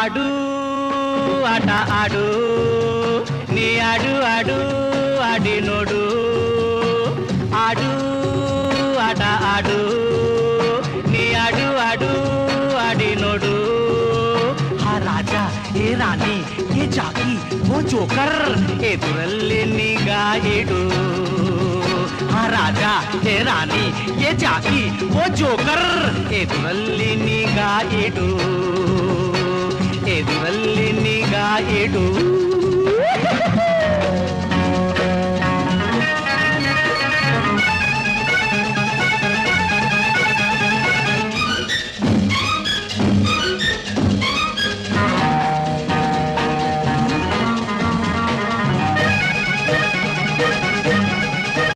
ಆಡು ಆಟ ಆಡು ನೀ ಆಡು ಆಡು ಆಡಿ ನೋಡು ಆಡು ಆಟ ಆಡು ನೀ ಆಡು ಆಡು ಆಡಿ ನೋಡು ಹಾ ರಾಜ ಏ ರಾಣಿ ये ಜಾಕಿ वो ಜೋಕರ್ ಎದುರಲ್ಲಿ ನಿಗಾ ಇಡು ಹಾ ರಾಜ ಹೇ ರಾಣಿ ये ಜಾಕಿ वो ಜೋಕರ್ ಎದುರಲ್ಲಿ ನಿಗಾ ಇಡು ಎದುರಲ್ಲಿ ನಿಗಾ ಇಡು